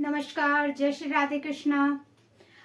नमस्कार, जय श्री राधे कृष्णा।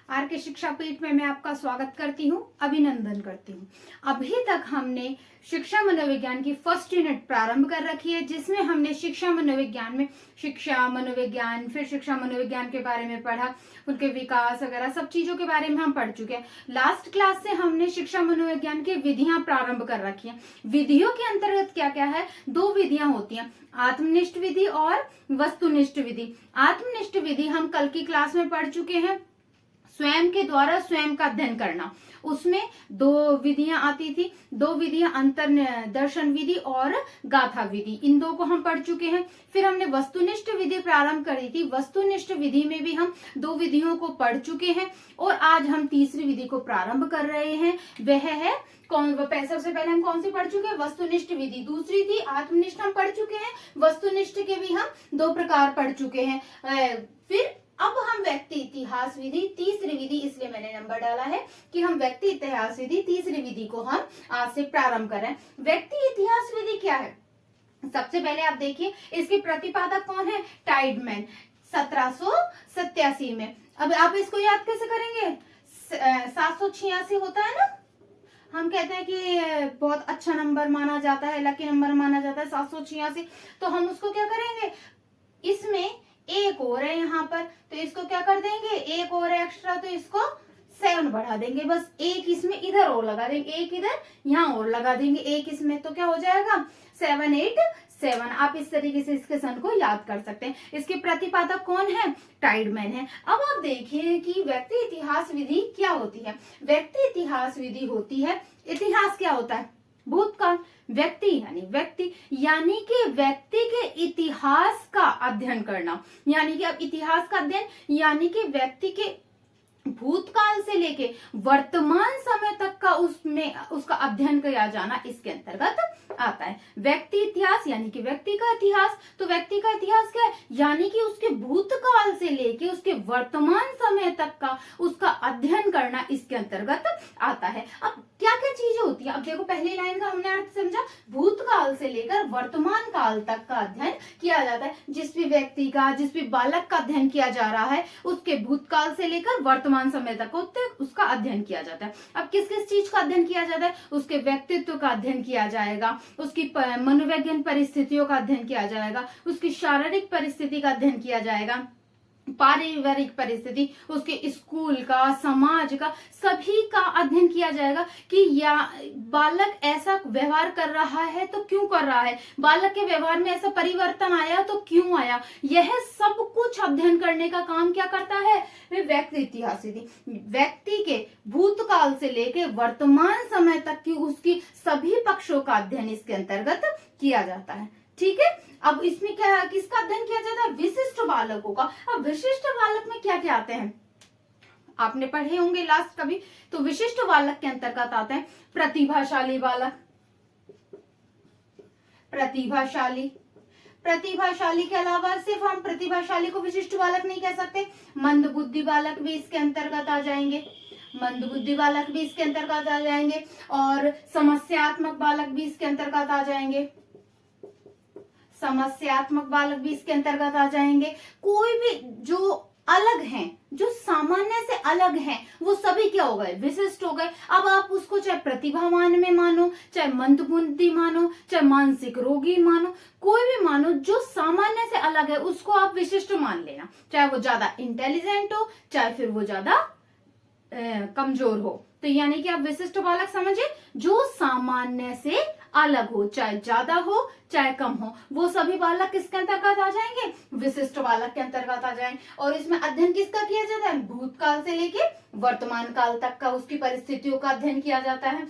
आर के शिक्षा पीठ में मैं आपका स्वागत करती हूँ, अभिनंदन करती हूँ। अभी तक हमने शिक्षा मनोविज्ञान की फर्स्ट यूनिट प्रारंभ कर रखी है, जिसमें हमने शिक्षा मनोविज्ञान में शिक्षा मनोविज्ञान, फिर शिक्षा मनोविज्ञान के बारे में पढ़ा, उनके विकास वगैरह सब चीजों के बारे में हम पढ़ चुके हैं। लास्ट क्लास से हमने शिक्षा मनोविज्ञान की विधियां प्रारंभ कर रखी हैं। विधियों के अंतर्गत क्या क्या है? दो विधियां होती हैं, आत्मनिष्ठ विधि और वस्तुनिष्ठ विधि। आत्मनिष्ठ विधि हम कल की क्लास में पढ़ चुके हैं, स्वयं के द्वारा स्वयं का अध्ययन करना। उसमें दो विधियां आती थी, दो विधियां अंतर दर्शन विधि और गाथा विधि, इन दो को हम पढ़ चुके हैं। फिर हमने वस्तुनिष्ठ विधि प्रारंभ करी थी। वस्तुनिष्ठ विधि में भी हम दो विधियों को पढ़ चुके हैं और आज हम तीसरी विधि को प्रारंभ कर रहे हैं। वह है सबसे पहले हम कौन सी पढ़ चुके हैं? वस्तुनिष्ठ विधि। दूसरी थी आत्मनिष्ठ, हम पढ़ चुके हैं। वस्तुनिष्ठ के भी हम दो प्रकार पढ़ चुके हैं। फिर अब हम व्यक्ति इतिहास विधि, तीसरी विधि, इसलिए मैंने नंबर डाला है कि हम व्यक्ति इतिहास विधि तीसरी विधि को हम आज से प्रारंभ कर रहे हैं। व्यक्ति इतिहास विधि क्या है? सबसे पहले आप देखिए, इसके प्रतिपादक कौन है? टाइडमैन, 1787 में। अब आप इसको याद कैसे करेंगे? 786 होता है ना, हम कहते हैं कि बहुत अच्छा नंबर माना जाता है, लकी नंबर माना जाता है 786। तो हम उसको क्या करेंगे? इसमें एक और है यहाँ पर, तो इसको क्या कर देंगे? एक और एक्स्ट्रा, तो इसको 7 बढ़ा देंगे। बस एक इसमें इधर और लगा देंगे, एक इधर यहाँ और लगा देंगे, एक इसमें, तो क्या हो जाएगा? 787। आप इस तरीके से इसके सन को याद कर सकते हैं। इसके प्रतिपादक कौन है? टाइडमैन है। अब आप देखिए कि व्यक्ति इतिहास विधि क्या होती है। व्यक्ति इतिहास विधि होती है, इतिहास क्या होता है? भूतकाल। व्यक्ति यानी कि व्यक्ति के इतिहास का अध्ययन करना, यानी कि अब इतिहास का अध्ययन यानी कि व्यक्ति के भूतकाल से लेके वर्तमान समय तक का उसका अध्ययन किया जाना इसके अंतर्गत आता है। व्यक्ति इतिहास यानी कि व्यक्ति का इतिहास। तो व्यक्ति का इतिहास क्या है? यानी कि उसके भूतकाल से लेके उसके वर्तमान समय तक का उसका अध्ययन करना इसके अंतर्गत आता है। अब क्या क्या चीजें होती है? अब देखो, पहली लाइन का हमने अर्थ समझा, भूतकाल से लेकर वर्तमान काल तक का अध्ययन किया जाता है। जिस भी व्यक्ति का, जिस भी बालक का अध्ययन किया जा रहा है, उसके भूतकाल से लेकर वर्तमान समय तक उसका अध्ययन किया जाता है। अब किस किस चीज का अध्ययन किया जाता है? उसके व्यक्तित्व का अध्ययन किया जाएगा, उसकी मनोवैज्ञानिक परिस्थितियों का अध्ययन किया जाएगा, उसकी शारीरिक परिस्थिति का अध्ययन किया जाएगा, पारिवारिक परिस्थिति, उसके स्कूल का, समाज का, सभी का अध्ययन किया जाएगा कि या बालक ऐसा व्यवहार कर रहा है तो क्यों कर रहा है, बालक के व्यवहार में ऐसा परिवर्तन आया तो क्यों आया। यह सब कुछ अध्ययन करने का काम क्या करता है? व्यक्ति इतिहास विधि। व्यक्ति के भूतकाल से लेकर वर्तमान समय तक की उसकी सभी पक्षों का अध्ययन इसके अंतर्गत किया जाता है। ठीक है। अब इसमें क्या, किसका अध्ययन किया जाता है? विशिष्ट बालकों का। अब विशिष्ट बालक में क्या क्या आते हैं? आपने पढ़े होंगे लास्ट कभी। तो विशिष्ट बालक के अंतर्गत आते हैं प्रतिभाशाली बालक, प्रतिभाशाली के अलावा सिर्फ हम प्रतिभाशाली को विशिष्ट बालक नहीं कह सकते, मंदबुद्धि बालक भी इसके अंतर्गत आ जाएंगे, मंदबुद्धि बालक भी इसके अंतर्गत आ जाएंगे, और समस्यात्मक बालक भी इसके अंतर्गत आ जाएंगे, समस्यात्मक बालक भी इसके अंतर्गत आ जाएंगे। कोई भी जो अलग हैं, जो सामान्य से अलग हैं, वो सभी क्या हो गए? विशिष्ट हो गए। अब आप उसको चाहे प्रतिभावान में मानो, चाहे मंदबुद्धि मानो, चाहे मानसिक रोगी मानो, कोई भी मानो, जो सामान्य से अलग है उसको आप विशिष्ट मान लेना, चाहे वो ज्यादा इंटेलिजेंट हो, चाहे फिर वो ज्यादा कमजोर हो। तो यानी कि आप विशिष्ट बालक समझे, जो सामान्य से अलग हो, चाहे ज्यादा हो चाहे कम हो, वो सभी बालक किसके अंतर्गत आ जाएंगे? विशिष्ट बालक के अंतर्गत आ जाएंगे। और इसमें अध्ययन किसका किया जाता है? भूतकाल से लेके वर्तमान काल तक का उसकी परिस्थितियों का अध्ययन किया जाता है।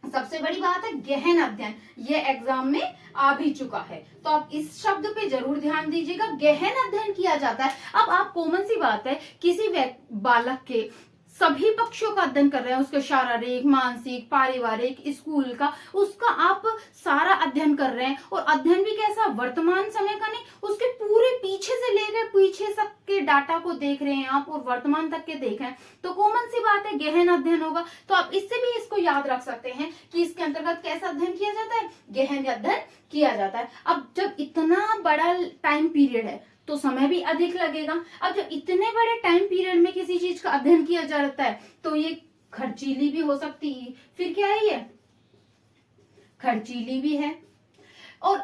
सबसे बड़ी बात है गहन अध्ययन, ये एग्जाम में आ भी चुका है, तो आप इस शब्द पे जरूर ध्यान दीजिएगा, गहन अध्ययन किया जाता है। अब आप कॉमन सी बात है, किसी बालक के सभी पक्षों का अध्ययन कर रहे हैं, उसके शारीरिक, मानसिक, पारिवारिक, स्कूल का, उसका आप सारा अध्ययन कर रहे हैं। और अध्ययन भी कैसा? वर्तमान समय का नहीं, उसके पूरे पीछे से लेकर पीछे तक के डाटा को देख रहे हैं आप, और वर्तमान तक के देख रहे हैं, तो कॉमन सी बात है गहन अध्ययन होगा। तो आप इससे भी इसको याद रख सकते हैं कि इसके अंतर्गत कैसा अध्ययन किया जाता है? गहन अध्ययन किया जाता है। अब जब इतना बड़ा टाइम पीरियड है, तो समय भी अधिक लगेगा। अब जब इतने बड़े टाइम पीरियड में किसी चीज का अध्ययन किया जाता है तो ये खर्चीली भी हो सकती है। फिर क्या है, ये खर्चीली भी है। और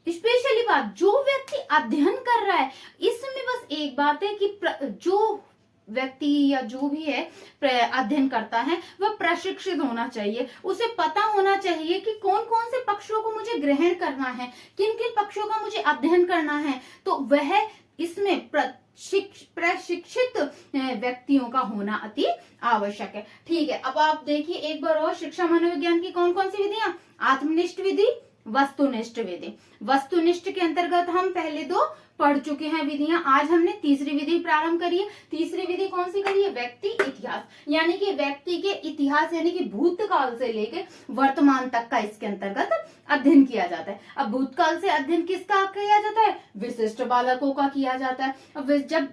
स्पेशली बात, जो व्यक्ति अध्ययन कर रहा है, इसमें बस एक बात है कि जो व्यक्ति या जो भी है अध्ययन करता है वह प्रशिक्षित होना चाहिए। उसे पता होना चाहिए कि कौन कौन से पक्षों को मुझे ग्रहण करना है, किन किन पक्षों का मुझे अध्ययन करना है। तो वह इसमें प्रशिक्षित व्यक्तियों का होना अति आवश्यक है। ठीक है, अब आप देखिए एक बार और, शिक्षा मनोविज्ञान की कौन कौन सी विधियां, आत्मनिष्ठ विधि, वस्तुनिष्ठ विधि। वस्तुनिष्ठ के अंतर्गत हम पहले 2 पढ़ चुके हैं विधियां। आज हमने तीसरी विधि प्रारंभ करी है। तीसरी विधि कौन सी करी है, व्यक्ति इतिहास, यानी कि व्यक्ति के इतिहास, यानी कि भूतकाल से लेकर वर्तमान तक का इसके अंतर्गत अध्ययन किया जाता है। अब भूतकाल से अध्ययन किसका किया जाता है, विशिष्ट बालकों का किया जाता है। अब जब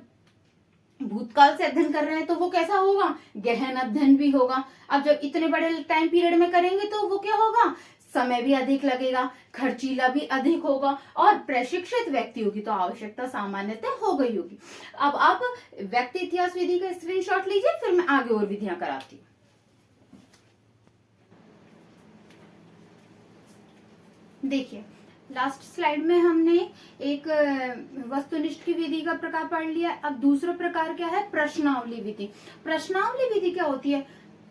भूतकाल से अध्ययन कर रहे हैं तो वो कैसा होगा, गहन अध्ययन भी होगा। अब जब इतने बड़े टाइम पीरियड में करेंगे तो वो क्या होगा, समय भी अधिक लगेगा, खर्चीला भी अधिक होगा, और प्रशिक्षित व्यक्तियों की तो आवश्यकता सामान्यतः हो गई होगी। अब आप व्यक्ति इतिहास विधि का स्क्रीनशॉट लीजिए, फिर मैं आगे और विधियां कराती हूँ। देखिए लास्ट स्लाइड में हमने एक वस्तुनिष्ठ की विधि का प्रकार पढ़ लिया। अब दूसरा प्रकार क्या है, प्रश्नावली विधि। प्रश्नावली विधि क्या होती है,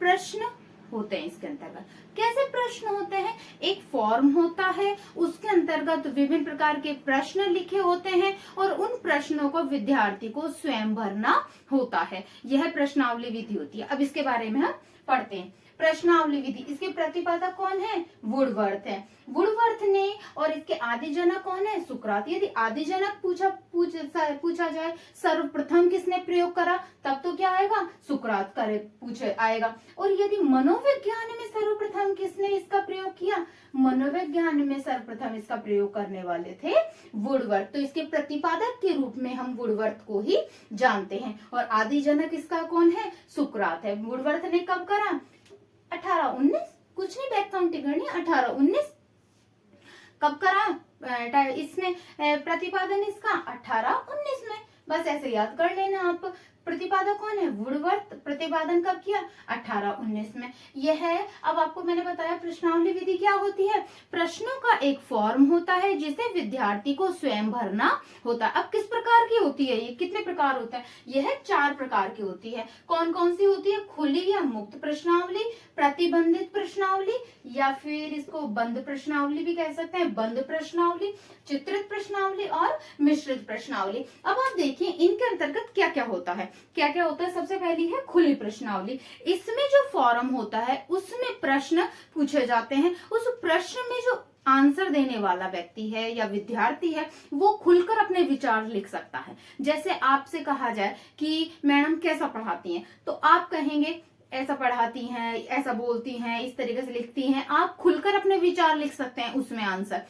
प्रश्न होते हैं इसके अंतर्गत। कैसे प्रश्न होते हैं, एक फॉर्म होता है, उसके अंतर्गत विभिन्न प्रकार के प्रश्न लिखे होते हैं और उन प्रश्नों को विद्यार्थी को स्वयं भरना होता है। यह प्रश्नावली विधि होती है। अब इसके बारे में हम पढ़ते हैं। प्रश्नावली विधि, इसके प्रतिपादक कौन है, वुडवर्थ है। वुडवर्थ ने, और इसके आदि जनक कौन है, सुकरात। यदि आदि जनक पूछा जाए, सर्वप्रथम किसने प्रयोग करा, तब तो क्या आएगा, सुकरात पूछे आएगा। और यदि मनोविज्ञान में सर्वप्रथम किसने इसका प्रयोग किया, मनोविज्ञान में सर्वप्रथम इसका प्रयोग करने वाले थे वुडवर्थ। तो इसके प्रतिपादक के रूप में हम वुडवर्थ को ही जानते हैं। और आदि जनक इसका कौन है, सुकरात है। वुडवर्थ ने कब करा, 1819, कुछ नहीं, बैक काउंटिंग करनी, 1819 कब करा, इसमें प्रतिपादन इसका 1819 में। बस ऐसे याद कर लेना आप। प्रतिपादक कौन है, वुडवर्थ। प्रतिपादन कब किया, 1819 में। यह है, अब आपको मैंने बताया प्रश्नावली विधि क्या होती है, प्रश्नों का एक फॉर्म होता है जिसे विद्यार्थी को स्वयं भरना होता है। अब किस प्रकार की होती है, ये कितने प्रकार होता है, यह 4 प्रकार की होती है। कौन कौन सी होती है, खुली या मुक्त प्रश्नावली, प्रतिबंधित प्रश्नावली, या फिर इसको बंद प्रश्नावली भी कह सकते हैं, बंद प्रश्नावली, चित्रित प्रश्नावली और मिश्रित प्रश्नावली। अब आप देखिए इनके अंतर्गत क्या क्या होता है, क्या क्या होता है। सबसे पहली है खुली प्रश्नावली। इसमें जो फॉर्म होता है उसमें प्रश्न पूछे जाते हैं। उस प्रश्न में जो आंसर देने वाला व्यक्ति है या विद्यार्थी है वो खुलकर अपने विचार लिख सकता है। जैसे आपसे कहा जाए कि मैडम कैसा पढ़ाती हैं, तो आप कहेंगे ऐसा पढ़ाती हैं, ऐसा बोलती हैं, इस तरीके से लिखती हैं। आप खुलकर अपने विचार लिख सकते हैं उसमें आंसर।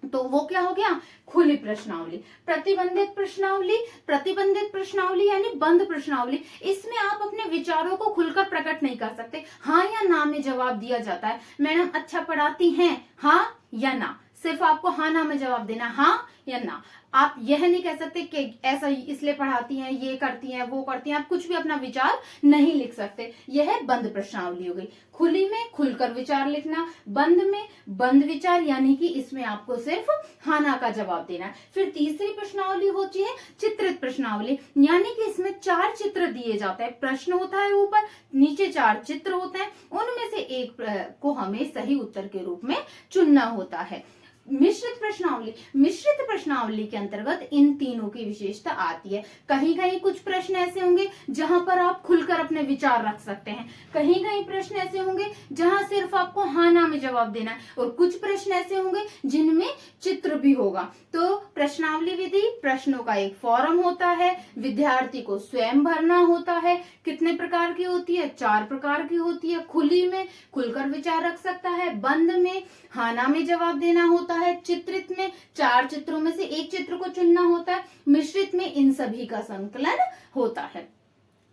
तो वो क्या हो गया, खुली प्रश्नावली। प्रतिबंधित प्रश्नावली, प्रतिबंधित प्रश्नावली यानी बंद प्रश्नावली। इसमें आप अपने विचारों को खुलकर प्रकट नहीं कर सकते, हाँ या ना में जवाब दिया जाता है। मैडम अच्छा पढ़ाती हैं, हाँ या ना, सिर्फ आपको हाँ ना में जवाब देना, हाँ या ना। आप यह नहीं कह सकते कि ऐसा इसलिए पढ़ाती हैं, ये करती हैं, वो करती हैं। आप कुछ भी अपना विचार नहीं लिख सकते। यह बंद प्रश्नावली हो गई। खुली में खुलकर विचार लिखना, बंद में बंद विचार, यानी कि इसमें आपको सिर्फ हाँ ना का जवाब देना है। फिर तीसरी प्रश्नावली होती है चित्रित प्रश्नावली, यानी कि इसमें 4 चित्र दिए जाते हैं। प्रश्न होता है ऊपर, नीचे 4 चित्र होते हैं, उनमें से एक को हमें सही उत्तर के रूप में चुनना होता है। मिश्रित प्रश्नावली, मिश्रित प्रश्नावली के अंतर्गत इन तीनों की विशेषता आती है। कहीं कहीं कुछ प्रश्न ऐसे होंगे जहां पर आप खुलकर अपने विचार रख सकते हैं, कहीं कहीं प्रश्न ऐसे होंगे जहां सिर्फ आपको हाँ ना में जवाब देना है, और कुछ प्रश्न ऐसे होंगे जिनमें चित्र भी होगा। तो प्रश्नावली विधि, प्रश्नों का एक फॉर्म होता है, विद्यार्थी को स्वयं भरना होता है। कितने प्रकार की होती है, 4 प्रकार की होती है। खुली में खुलकर विचार रख सकता है, बंद में हाँ ना में जवाब देना होता है, चित्रित में 4 चित्रों में से एक चित्र को चुनना होता है, मिश्रित में इन सभी का संकलन होता है।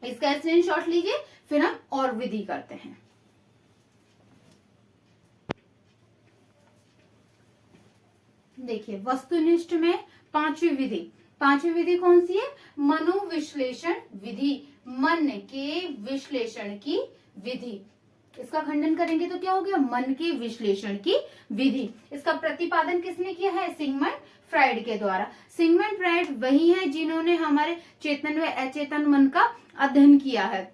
इसका स्क्रीनशॉट लीजिए, फिर हम और विधि करते हैं। देखिए वस्तुनिष्ठ में 5वीं विधि 5वीं विधि कौन सी है? मनोविश्लेषण विधि, मन के विश्लेषण की विधि। इसका खंडन करेंगे तो क्या हो गया? मन के विश्लेषण की विधि। इसका प्रतिपादन किसने किया है? सिगमंड फ्राइड के द्वारा। सिगमंड फ्राइड वही है जिन्होंने हमारे चेतन व अचेतन मन का अध्ययन किया है।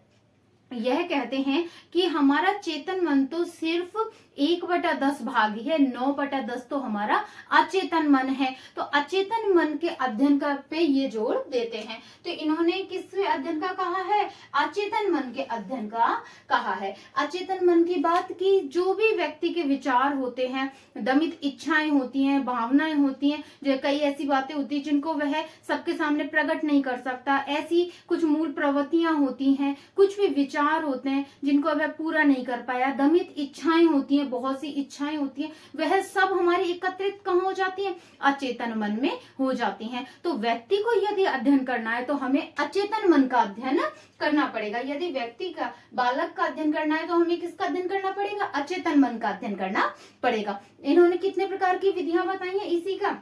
यह कहते हैं कि हमारा चेतन मन तो सिर्फ 1/10 भाग ही है, 9/10 तो हमारा अचेतन मन है। तो अचेतन मन के अध्ययन का पे ये जोर देते हैं। तो इन्होंने किस अध्ययन का कहा है? अचेतन मन के अध्ययन का कहा है। अचेतन मन की बात की, जो भी व्यक्ति के विचार होते हैं, दमित इच्छाएं होती हैं, भावनाएं होती हैं, जो कई ऐसी बातें होती हैं जिनको वह सबके सामने प्रकट नहीं कर सकता, ऐसी कुछ मूल प्रवृत्तियां होती हैं, कुछ भी विचार होते हैं जिनको वह पूरा नहीं कर पाया, दमित इच्छाएं होती हैं, बहुत सी इच्छाएं होती हैं, वह सब हमारी एकत्रित कहाँ हो जाती हैं? अचेतन मन में हो जाती हैं। तो व्यक्ति को यदि अध्ययन करना है तो हमें अचेतन मन का अध्ययन करना पड़ेगा। यदि व्यक्ति का, बालक का अध्ययन करना है तो हमें किसका अध्ययन करना पड़ेगा? अचेतन मन का अध्ययन करना पड़ेगा। इन्होंने कितने प्रकार की विधियां बताई हैं इसी का?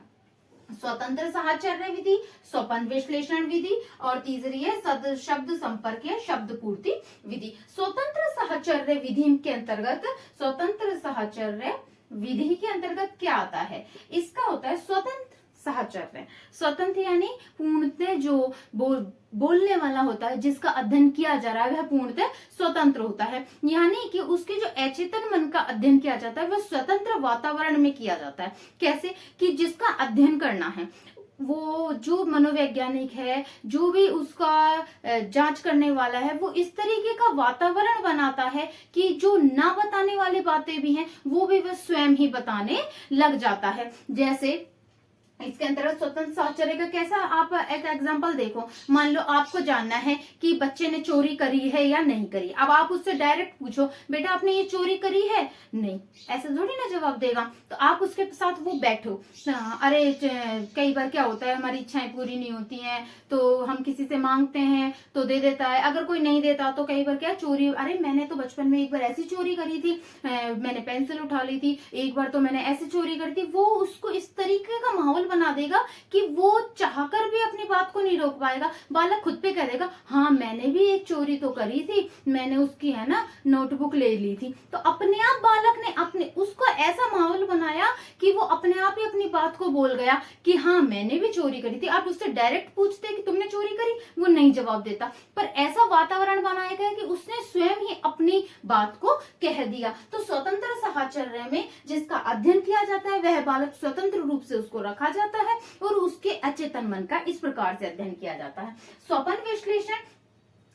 स्वतंत्र साहचर्य विधि, स्वपन विश्लेषण विधि, और तीसरी है शब्द संपर्क या शब्द पूर्ति विधि। स्वतंत्र साहचर्य विधि के अंतर्गत, स्वतंत्र साहचर्य विधि के अंतर्गत क्या आता है? इसका होता है स्वतंत्र साहचर्य। स्वतंत्र यानी पूर्णतः जो बोलने वाला होता है, जिसका अध्ययन किया जा रहा है, वह पूर्णतः स्वतंत्र होता है। यानी कि उसके जो अचेतन मन का अध्ययन किया जाता है वह स्वतंत्र वातावरण में किया जाता है। कैसे? कि जिसका अध्ययन करना है वो जो मनोवैज्ञानिक है, जो भी उसका जांच करने वाला है, वो इस तरीके का वातावरण बनाता है कि जो ना बताने वाली बातें भी हैं वो भी वह स्वयं ही बताने लग जाता है। जैसे इसके अंतर्गत स्वतंत्र साहचर्य का कैसा, आप एक एग्जांपल देखो। मान लो आपको जानना है कि बच्चे ने चोरी करी है या नहीं करी। अब आप उससे डायरेक्ट पूछो, बेटा आपने ये चोरी करी है? नहीं, ऐसे थोड़ी ना जवाब देगा। तो आप उसके साथ वो बैठो। अरे कई बार क्या होता है, हमारी इच्छाएं पूरी नहीं होती हैं तो हम किसी से मांगते हैं तो दे देता है, अगर कोई नहीं देता तो कई बार क्या चोरी, अरे मैंने तो बचपन में एक बार ऐसी चोरी करी थी, मैंने पेंसिल उठा ली थी, एक बार तो मैंने ऐसी चोरी करी थी। वो उसको इस तरीके का माहौल बना देगा कि वो चाहकर भी अपनी बात को नहीं रोक पाएगा। बालक खुद पे कह देगा, हाँ मैंने भी एक चोरी तो करी थी, मैंने उसकी है ना नोटबुक ले ली थी। तो अपने आप बालक ने अपने उसको ऐसा माहौल बनाया कि वो अपने आप ही अपनी बात को बोल गया कि हाँ मैंने भी चोरी करी थी। आप उससे डायरेक्ट पूछते कि तुमने चोरी करी, वो नहीं जवाब देता। पर ऐसा वातावरण बनाया गया कि उसने स्वयं ही अपनी बात को कह दिया। तो स्वतंत्र साहचर्य में जिसका अध्ययन किया जाता है वह बालक स्वतंत्र रूप से उसको रखा जाता है और उसके अचेतन मन का इस प्रकार से अध्ययन किया जाता है। स्वपन विश्लेषण,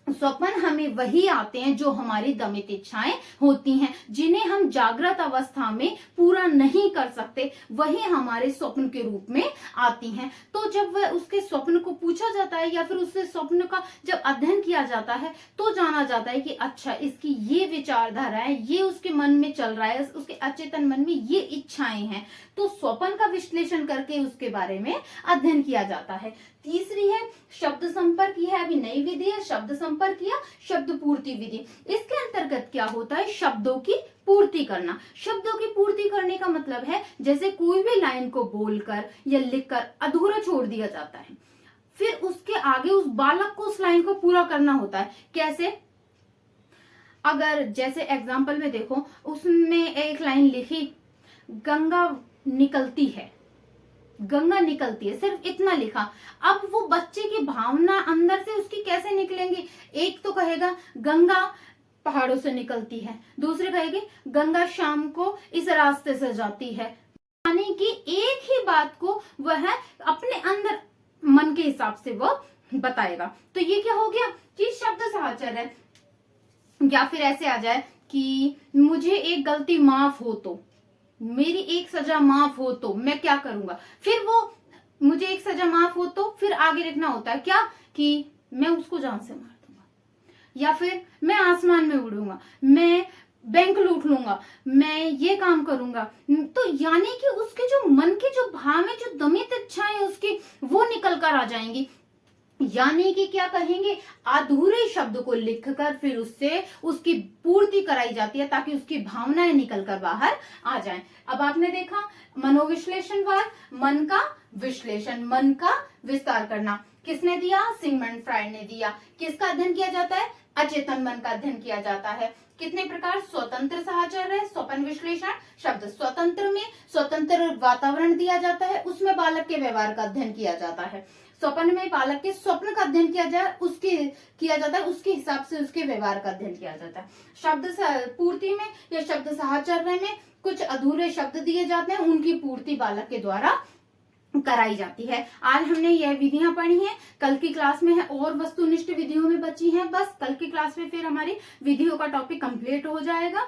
स्वप्न हमें वही आते हैं जो हमारी दमित इच्छाएं होती हैं, जिन्हें हम जागृत अवस्था में पूरा नहीं कर सकते, वही हमारे स्वप्न के रूप में आती हैं। तो जब वह उसके स्वप्न को पूछा जाता है या फिर उसके स्वप्न का जब अध्ययन किया जाता है तो जाना जाता है कि अच्छा इसकी ये विचारधारा है, ये उसके मन में चल रहा है, उसके अचेतन मन में ये इच्छाएं हैं। तो स्वप्न का विश्लेषण करके उसके बारे में अध्ययन किया जाता है। तीसरी है शब्द संपर्क, यह अभी नई विधि है, शब्द संपर्क या शब्द पूर्ति विधि। इसके अंतर्गत क्या होता है? शब्दों की पूर्ति करना। शब्दों की पूर्ति करने का मतलब है जैसे कोई भी लाइन को बोलकर या लिखकर अधूरा छोड़ दिया जाता है, फिर उसके आगे उस बालक को उस लाइन को पूरा करना होता है। कैसे? अगर जैसे एग्जाम्पल में देखो, उसने एक लाइन लिखी, गंगा निकलती है, गंगा निकलती है, सिर्फ इतना लिखा। अब वो बच्चे की भावना अंदर से उसकी कैसे निकलेंगी? एक तो कहेगा गंगा पहाड़ों से निकलती है, दूसरे कहेंगे गंगा शाम को इस रास्ते से जाती है। यानी कि एक ही बात को वह अपने अंदर मन के हिसाब से वो बताएगा। तो ये क्या हो गया कि शब्द साहचर्य। या फिर ऐसे आ जाए कि मुझे एक गलती माफ हो तो, मेरी एक सजा माफ हो तो मैं क्या करूंगा? फिर वो मुझे एक सजा माफ हो तो फिर आगे लिखना होता है क्या कि मैं उसको जान से मार दूंगा, या फिर मैं आसमान में उड़ूंगा, मैं बैंक लूट लूंगा, मैं ये काम करूंगा। तो यानी कि उसके जो मन के जो भाव है, जो दमित इच्छाएं उसकी वो निकल कर आ जाएंगी। यानी कि क्या कहेंगे, अधूरे शब्द को लिखकर फिर उससे उसकी पूर्ति कराई जाती है ताकि उसकी भावनाएं निकलकर बाहर आ जाएं। अब आपने देखा मनोविश्लेषण वार, मन का विश्लेषण, मन का विस्तार करना किसने दिया, सिगमंड फ्राइड ने दिया। किसका अध्ययन किया जाता है, अचेतन मन का अध्ययन किया जाता है। कितने प्रकार, स्वतंत्र साहचर्य, स्वप्न विश्लेषण, शब्द स्वतंत्र में स्वतंत्र वातावरण दिया जाता है, उसमें बालक के व्यवहार का अध्ययन किया जाता है। स्वप्न में बालक के स्वप्न का अध्ययन किया जाता है, उसके हिसाब से उसके व्यवहार का अध्ययन किया जाता है। शब्द पूर्ति में या शब्द साहचर्य में कुछ अधूरे शब्द दिए जाते हैं, उनकी पूर्ति बालक के द्वारा कराई जाती है। आज हमने यह विधियां पढ़ी हैं, कल की क्लास में है और वस्तुनिष्ठ विधियों में बची हैं। बस कल की क्लास में फिर हमारी विधियों का टॉपिक कंप्लीट हो जाएगा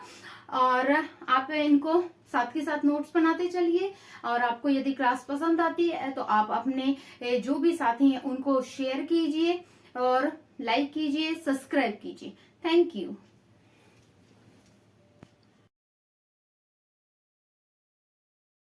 और आप इनको साथ के साथ नोट्स बनाते चलिए। और आपको यदि क्लास पसंद आती है तो आप अपने जो भी साथी हैं उनको शेयर कीजिए और लाइक कीजिए, सब्सक्राइब कीजिए। Thank you.